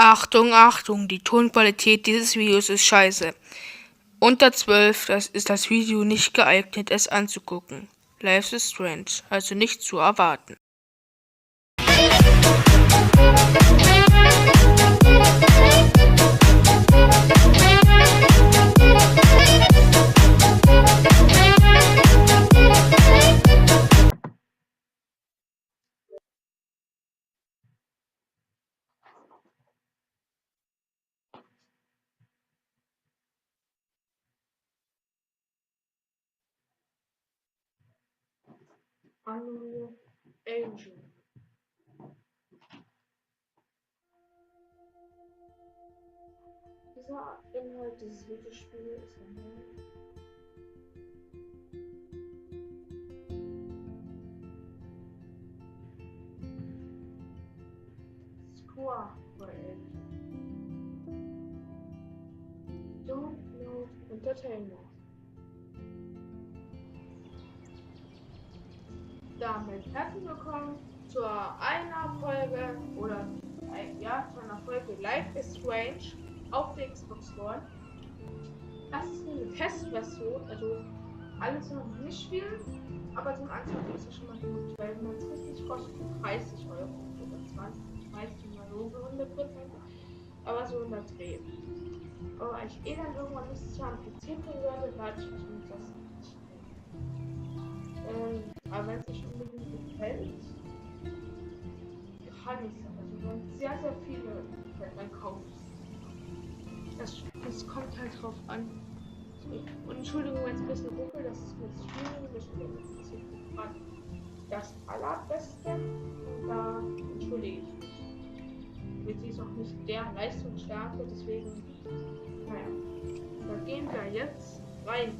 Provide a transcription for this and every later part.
Achtung, Achtung, die Tonqualität dieses Videos ist scheiße. Unter 12, das ist das Video nicht geeignet, es anzugucken. Life is strange, also nicht zu erwarten. Eine Angel. Dieser Inhalt dieses Videospiels ist Score for Angel. Don't know Entertainment. Damit herzlich willkommen zur einer Folge oder zu einer Folge Life is Strange auf der Xbox One. Das ist nur eine Testversion, also alles noch nicht viel, aber zum Anfang ist es schon mal gut, weil man es richtig kostet 30 Euro oder 20, ich weiß nicht mal so 100%, aber so in der Dreh. Aber ich dann irgendwann nächstes Jahr am PC bringen werde, lade ich wahrscheinlich das nicht. Aber wenn es euch unbedingt gefällt, kann ich es. Also wenn sehr, sehr viele gefällt, dann kauft es. Das kommt halt drauf an. Und Entschuldigung, wenn es ein bisschen ruckelt, das ist mit Streaming, das ist gerade das Allerbeste. Und da entschuldige ich mich. Jetzt ist auch nicht der Leistungsstärke, deswegen, naja, da gehen wir jetzt rein.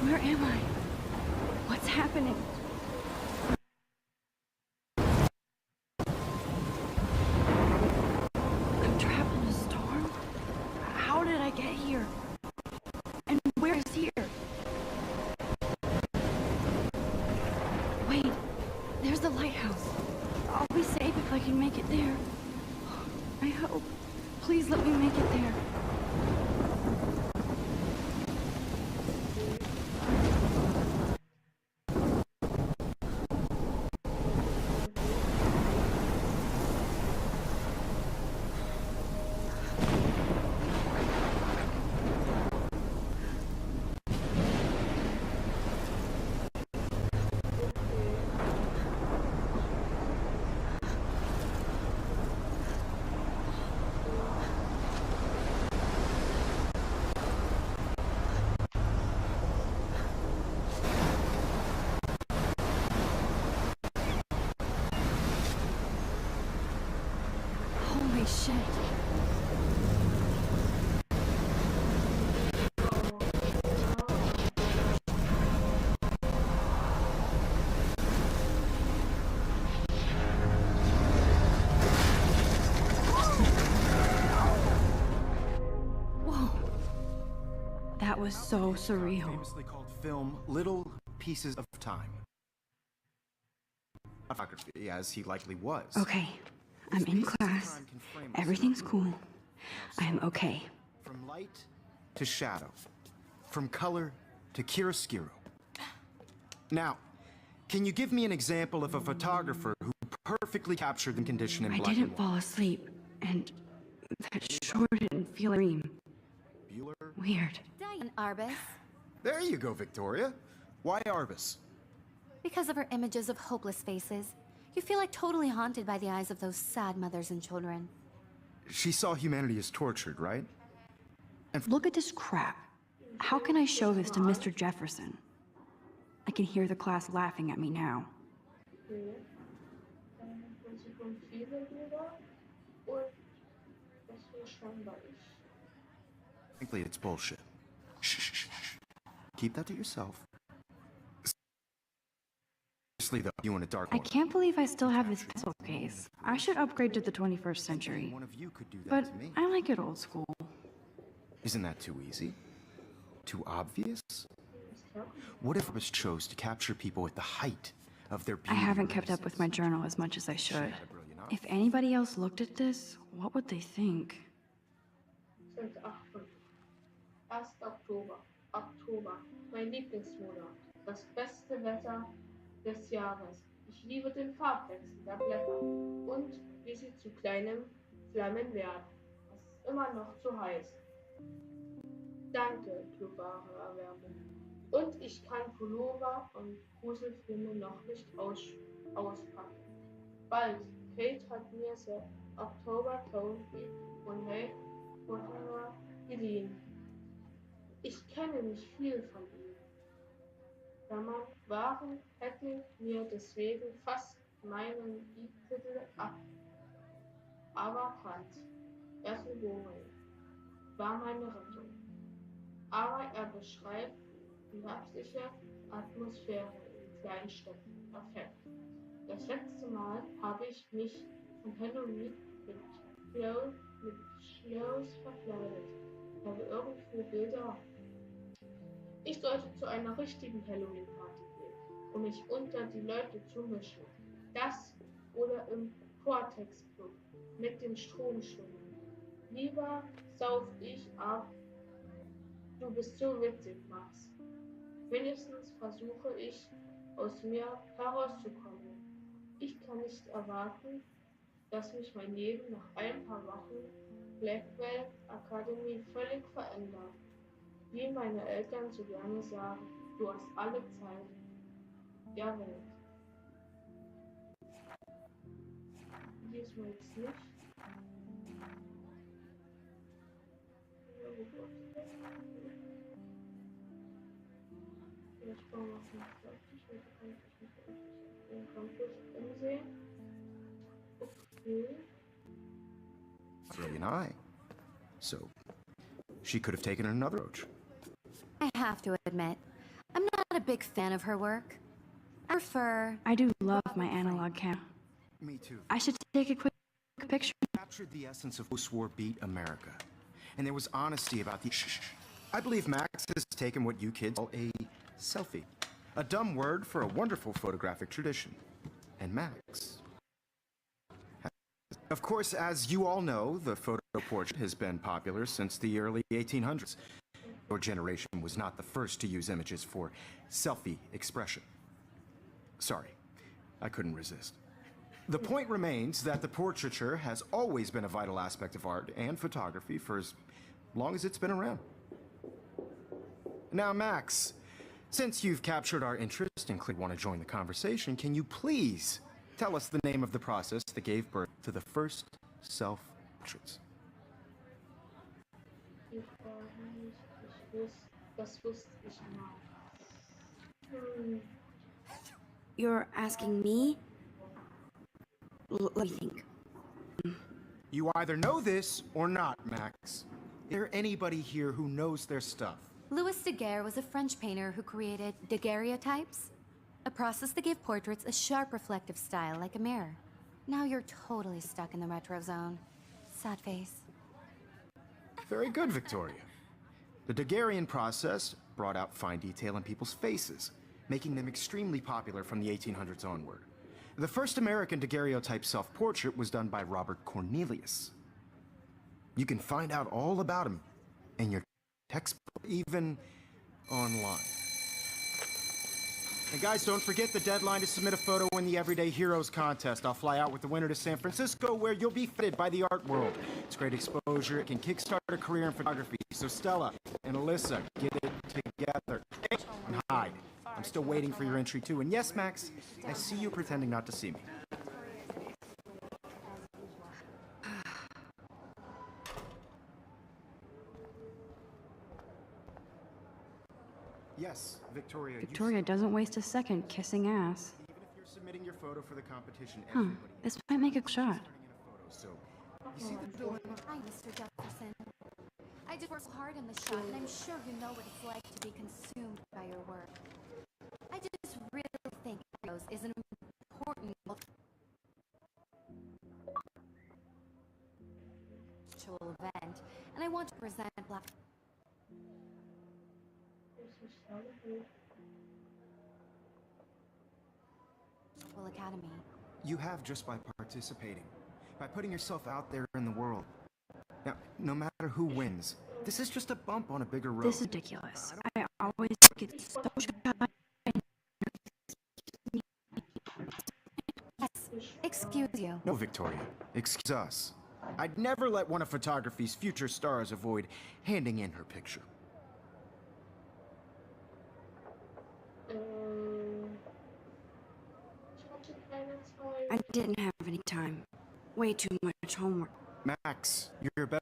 Where am I? What's happening? I'm trapped in a storm? How did I get here? And where is here? Wait, there's the lighthouse. I'll be safe if I can make it there. I hope. Please let me make it there. Holy shit. That was so surreal. Famously called film Little Pieces of Time. Photography, as he likely was. Okay, I'm in class. Everything's cool. I'm okay. From light to shadow. From color to chiaroscuro. Now, can you give me an example of a photographer who perfectly captured the condition in I black didn't and white? fall asleep, and that sure didn't feel like a dream. Bueller? Weird. Diane Arbus, There you go, Victoria. Why Arbus? because of her images of hopeless faces, you feel like totally haunted by the eyes of those sad mothers and children. She saw humanity as tortured, right? Look at this crap. How can I show this to Mr. Jefferson? I can hear the class laughing at me now. Okay. Dann kommen viele Bilder und das war scheinbar ich. Frankly, it's bullshit. Shh, shh, shh, shh. Keep that to yourself. Seriously, though, you in a dark I corner. can't believe I still have this pencil case. I should upgrade to the 21st century. One of you could do that But to me. I like it old school. Isn't that too easy? Too obvious? What if Arbus chose to capture people at the height of their I beauty? haven't kept up with my journal as much as I should. If anybody else looked at this, what would they think? 1. Oktober. Oktober. Mein Lieblingsmonat. Das beste Wetter des Jahres. Ich liebe den Farbwechsel der Blätter und wie sie zu kleinen Flammen werden. Es ist immer noch zu heiß. Danke, globale Erwärmung. Und ich kann Pullover und Gruselfilme noch nicht auspacken. Bald. Kate hat mir seit Oktober Toby und Hey Whatever geliehen. Ich kenne nicht viel von ihm. Da man waren, hätte mir deswegen fast meinen E-Titel aberkannt. Erste Wohnung war meine Rettung. Aber er beschreibt die herbstliche Atmosphäre in Kleinstädten perfekt. Das letzte Mal habe ich mich von Halloween mit Schloss verkleidet. Ich habe irgendwo Bilder. Ich sollte zu einer richtigen Halloween-Party gehen und mich unter die Leute zu mischen. Das oder im Vortex-Club mit den Stromschwimmen. Lieber sauf ich ab. Du bist so witzig, Max. Wenigstens versuche ich, aus mir herauszukommen. Ich kann nicht erwarten, dass mich mein Leben nach ein paar Wochen Blackwell Academy völlig verändert. Wie meine Eltern so gerne sagen, du hast alle Zeit der Welt. Diesmal jetzt nicht. Ja, Vielleicht bauen wir es noch fertig. Wir können den Campus umsehen. Okay. Really an eye. So, she could have taken another approach. I have to admit, I'm not a big fan of her work. I prefer... I do love my analog camera. Me too. I should take a quick picture. Captured the essence of post-war beat America. And there was honesty about the shh. I believe Max has taken what you kids call a selfie. A dumb word for a wonderful photographic tradition. And Max... Of course, as you all know, the photo portrait has been popular since the early 1800s. Your generation was not the first to use images for selfie expression. Sorry, I couldn't resist. The point remains that the portraiture has always been a vital aspect of art and photography for as long as it's been around. Now, Max, since you've captured our interest and clearly want to join the conversation, can you please tell us the name of the process that gave birth to the first self-portraits? Das wusste ich mal. You're asking me? Let me think. You either know this or not, Max. Is there anybody here who knows their stuff? Louis Daguerre was a French painter who created daguerreotypes, a process that gave portraits a sharp reflective style like a mirror. Now you're totally stuck in the retro zone. Sad face. Very good, Victoria. The daguerrean process brought out fine detail in people's faces, making them extremely popular from the 1800s onward. The first American daguerreotype self-portrait was done by Robert Cornelius. You can find out all about him in your textbook, even online. And guys, don't forget the deadline to submit a photo in the Everyday Heroes contest. I'll fly out with the winner to San Francisco, where you'll be fitted by the art world. It's great exposure. It can kickstart a career in photography. So Stella and Alyssa, get it together. Hey, and hide. I'm still waiting for your entry too. And yes, Max, I see you pretending not to see me. Yes, Victoria. Victoria doesn't waste a second kissing ass. Even if you're submitting your photo for the competition, Huh, everybody this might make a shot. so you see the dilemma? Hi, Mr. Jefferson. I just worked hard in the shop, and I'm sure you know what it's like to be consumed by your work. I just really think Heroes is an important virtual event, and I want to present Black Academy. You have just by participating, by putting yourself out there in the world. Now, no matter who wins, this is just a bump on a bigger road. This is ridiculous. I always get so shy. Yes, excuse you. No, Victoria, excuse us. I'd never let one of photography's future stars avoid handing in her picture. I didn't have any time. Way too much homework. Max, you're a better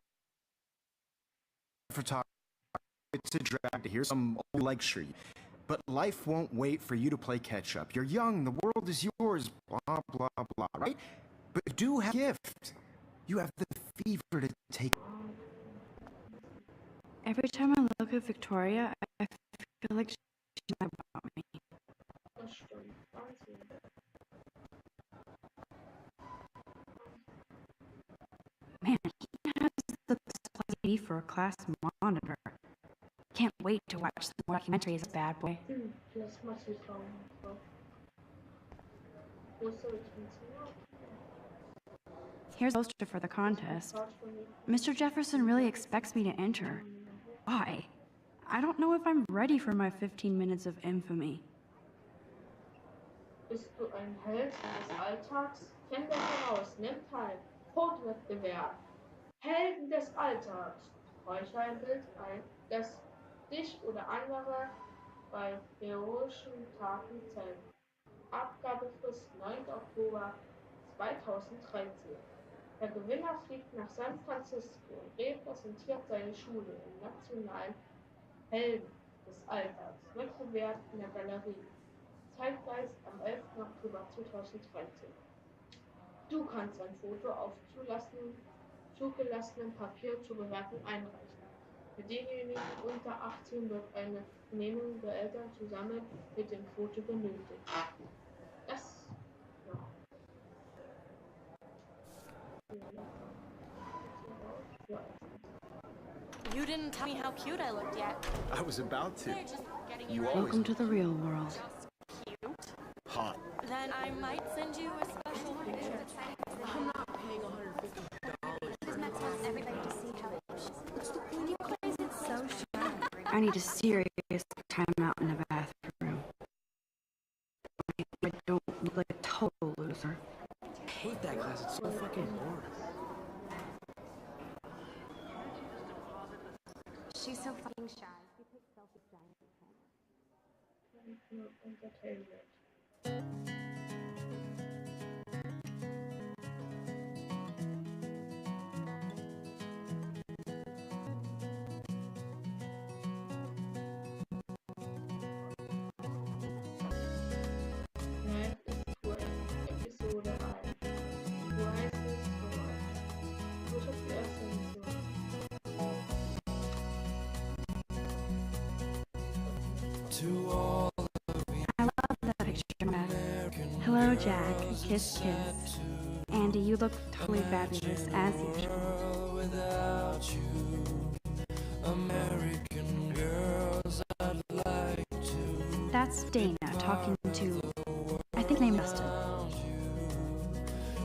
photographer. It's a drag to hear some old lecture. But life won't wait for you to play catch up. You're young, the world is yours, blah, blah, blah, right? But you do have a gift. You have the fever to take. Every time I look at Victoria, I feel like she's mad about me. Man, he has the supplies for a class monitor. Can't wait to watch the documentary as a bad boy. Here's a poster for the contest. Mr. Jefferson really expects me to enter. Why? I don't know if I'm ready for my 15 minutes of infamy. Bist du ein Held des Alltags? Finde heraus, nimm teil. Fotowettbewerb. Helden des Alltags. Reiche ein Bild ein, das dich oder andere bei heroischen Taten zählt. Abgabefrist 9. Oktober 2013. Der Gewinner fliegt nach San Francisco und repräsentiert seine Schule im nationalen Helden des Alltags Wettbewerb in der Galerie. Zeitgeist am 11. Oktober 2013. Du kannst ein Foto auf zugelassenem Papier zur Bewertung einreichen. Für diejenigen unter 18 wird eine Genehmigung der Eltern zusammen mit dem Foto benötigt. Das, ja. You didn't tell me how cute I looked yet. I was about to. They're just getting You you always Welcome to the real world. just cute. hot. Then I might send you a special picture. I'm not paying $150. Doesn't that tell everybody to see how you guys it's so shy. I need a serious timeout in the bathroom. I don't look like a total loser. I hate that class. It's so fucking boring. She's so fucking shy. She takes selfies giant Entertainment. Episode 1. Du heißt es so. Ich hab die erste Mission. To all I love that picture, Matt. Hello, Jack. Kiss, kiss. Andy, you look totally fabulous, as usual. without you, American That's Dana talking to, I think named Justin.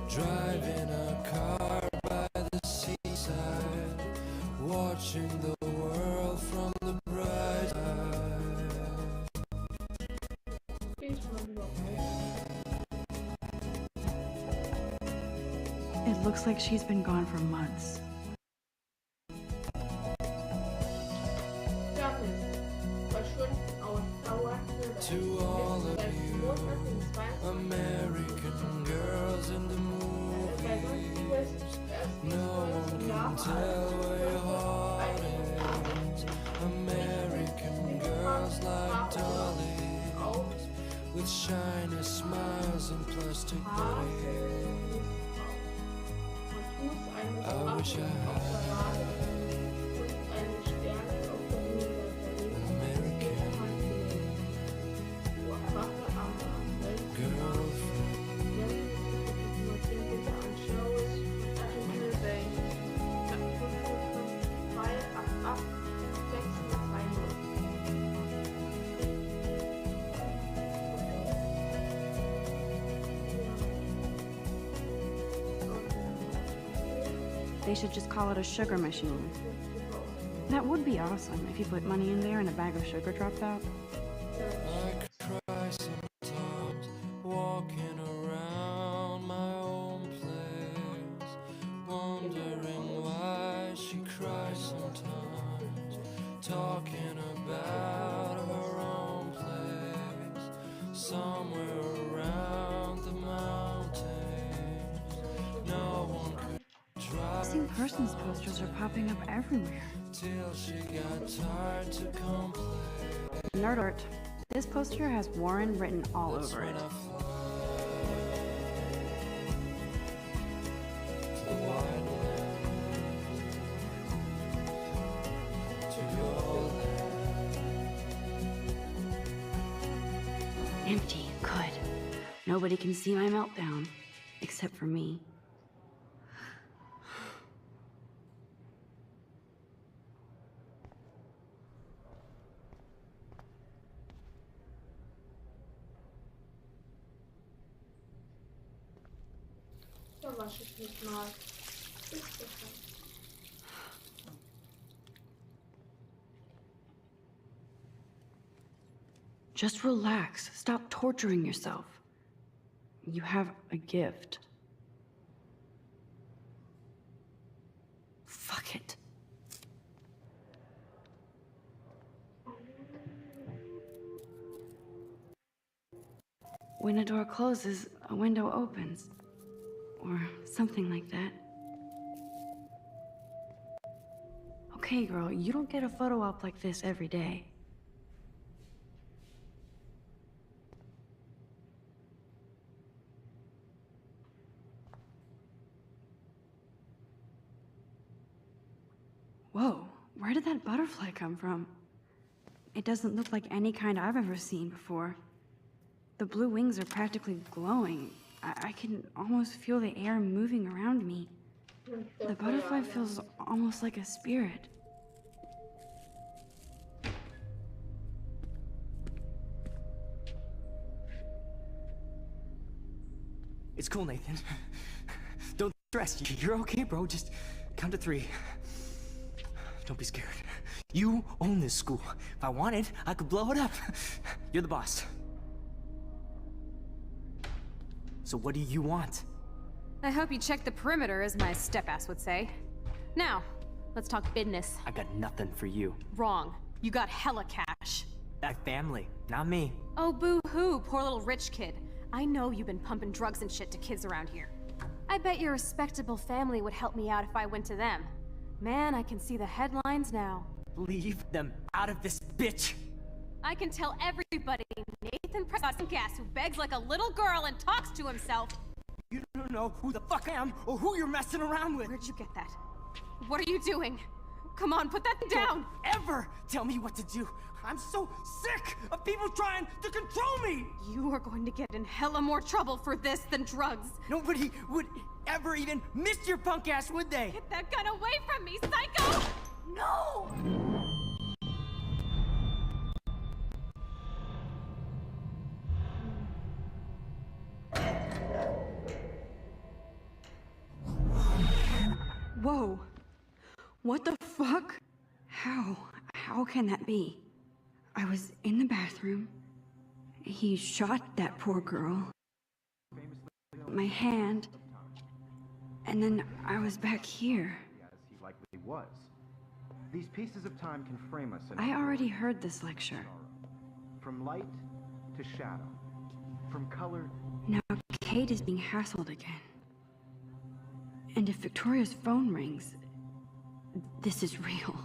Driving a car by the seaside, watching the world from the bright side. It looks like she's been gone for months. To all of you American girls in the movies, no one can tell where your heart is. American girls like dollies, with shiny smiles and plastic bodies. I wish I had They should just call it a sugar machine. That would be awesome if you put money in there and a bag of sugar dropped out. I cry sometimes, walking around my own place, wondering why she cries sometimes, talking about her own place, somewhere around the mountains. No one could drive. Missing persons posters are popping up everywhere. Till she got tired to complain. Nerd alert. This poster has Warren written all over it. Empty. Good. Nobody can see my meltdown. Except for me. Da wasche ich mich mal. Ist das dann? Just relax. Stop torturing yourself. You have a gift. Fuck it. When a door closes, a window opens. Or something like that. Okay, girl, you don't get a photo op like this every day. Whoa, where did that butterfly come from? It doesn't look like any kind I've ever seen before. The blue wings are practically glowing. I can almost feel the air moving around me. The butterfly feels almost like a spirit. It's cool, Nathan. Don't stress. You're okay, bro. Just count to 3. Don't be scared. You own this school. If I wanted, I could blow it up. You're the boss. So what do you want? I hope you check the perimeter, as my step-ass would say. Now, let's talk business. I got nothing for you. Wrong. You got hella cash. That family, not me. Oh, boo-hoo, poor little rich kid. I know you've been pumping drugs and shit to kids around here. I bet your respectable family would help me out if I went to them. Man, I can see the headlines now. Leave them out of this, bitch! I can tell everybody Nathan Press got some gas who begs like a little girl and talks to himself. You don't know who the fuck I am or who you're messing around with. Where'd you get that? What are you doing? Come on, put that down! Don't ever tell me what to do. I'm so sick of people trying to control me! You are going to get in hella more trouble for this than drugs. Nobody would ever even miss your punk ass, would they? Get that gun away from me, psycho! No! What the fuck? How? How can that be? I was in the bathroom. He shot that poor girl. My hand. And then I was back here. As he likely was. These pieces of time can frame us in I already heard this lecture. from light to shadow, from color. Now Kate is being hassled again. And if Victoria's phone rings, this is real.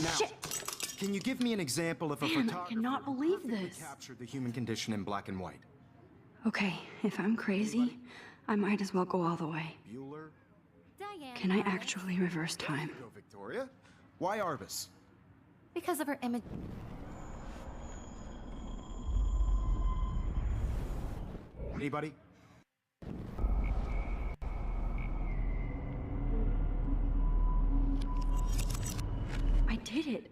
Now, Shit! can you give me an example of a Man, I photographer cannot who believe perfectly this. captured the human condition in black and white? Okay, if I'm crazy, I might as well go all the way. Bueller? Diane. Can I got it. actually reverse time? Go, Victoria. Why Arbus? Because of her image. Anybody? I did it.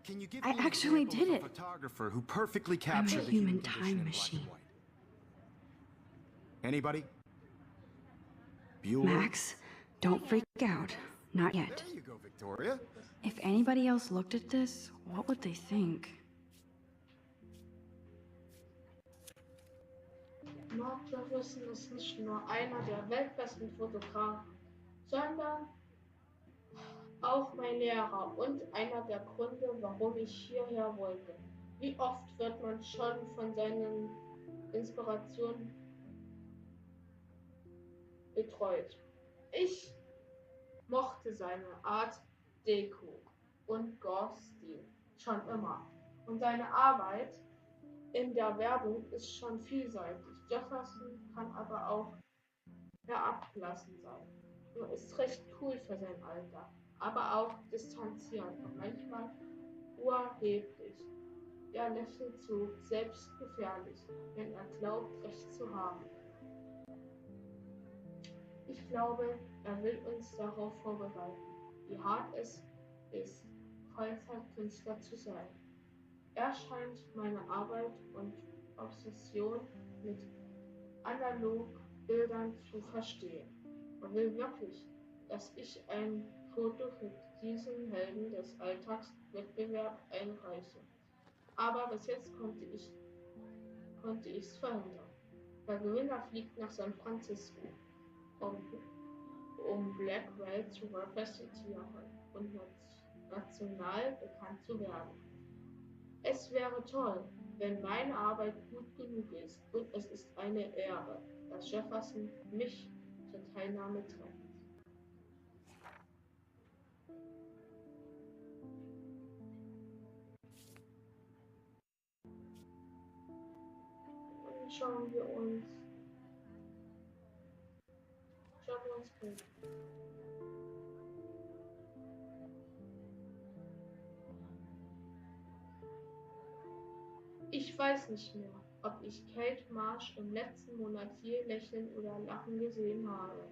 Can you give I me an actually example did of a it. photographer who perfectly captured the human condition time in black machine. and white? Anybody? Bueller? Max, don't freak out. Not yet. There you go, Victoria. If anybody else looked at this, what would they think? Mark Jefferson ist nicht nur einer der weltbesten Fotografen, sondern auch mein Lehrer und einer der Gründe, warum ich hierher wollte. Wie oft wird man schon von seinen Inspirationen betreut? Ich mochte seine Art Deko und Goth-Stil schon immer. Und seine Arbeit in der Werbung ist schon vielseitig. Jefferson kann aber auch herablassend sein. Er ist recht cool für sein Alter, aber auch distanzierend und manchmal urheblich. Er lächelt so selbstgefährlich, wenn er glaubt, Recht zu haben. Ich glaube, er will uns darauf vorbereiten, wie hart es ist, Vollzeitkünstler zu sein. Er scheint meine Arbeit und Obsession mit Analogbildern zu verstehen. Er will wirklich, dass ich ein Foto für diesen Helden des Alltagswettbewerb einreiche. Aber bis jetzt konnte ich's verhindern. Der Gewinner fliegt nach San Francisco, um Blackwell zu repräsentieren und national bekannt zu werden. Es wäre toll, wenn meine Arbeit gut genug ist, und es ist eine Ehre, dass Jefferson mich zur Teilnahme drängt. Und schauen wir uns Bild. Ich weiß nicht mehr, ob ich Kate Marsh im letzten Monat je lächeln oder lachen gesehen habe.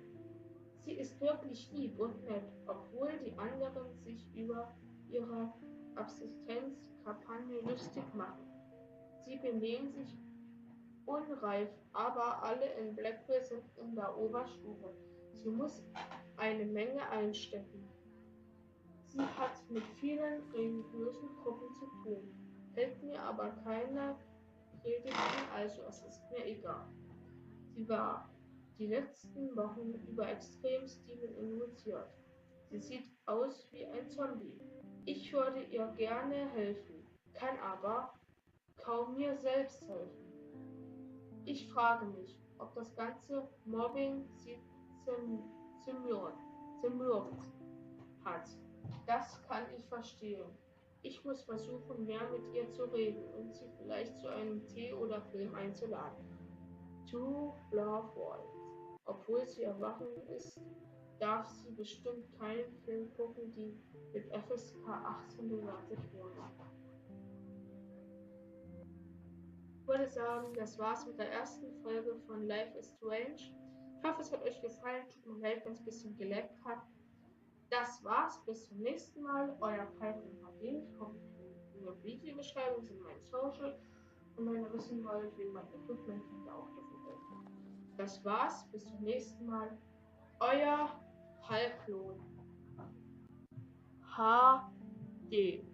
Sie ist wirklich lieb und nett, obwohl die anderen sich über ihre Abstinenzkampagne lustig machen. Sie benehmen sich unreif, aber alle in Blackwell sind in der Oberstufe. Sie muss eine Menge einstecken. Sie hat mit vielen religiösen Gruppen zu tun, hält mir aber keine Predigten, also es ist mir egal. Sie war die letzten Wochen über extrem Steven infiziert. Sie sieht aus wie ein Zombie. Ich würde ihr gerne helfen, kann aber kaum mir selbst helfen. Ich frage mich, ob das ganze Mobbing sie zermürbt hat. Das kann ich verstehen. Ich muss versuchen, mehr mit ihr zu reden und sie vielleicht zu einem Tee oder Film einzuladen. Two Love Worlds. Obwohl sie erwachsen ist, darf sie bestimmt keinen Film gucken, die mit FSK 18 bewertet wurden. Ich würde sagen, das war's mit der ersten Folge von Life is Strange. Ich hoffe, es hat euch gefallen. Tut mir leid, wenn es ein bisschen geleckt hat. Das war's. Bis zum nächsten Mal. Euer Palclon HD. Ich hoffe, in der Videobeschreibung sind meine Social. Und wenn ihr wissen wollt, wie mein Equipment, könnt ihr auch dafür helfen. Das war's. Bis zum nächsten Mal. Euer Palclon. HD.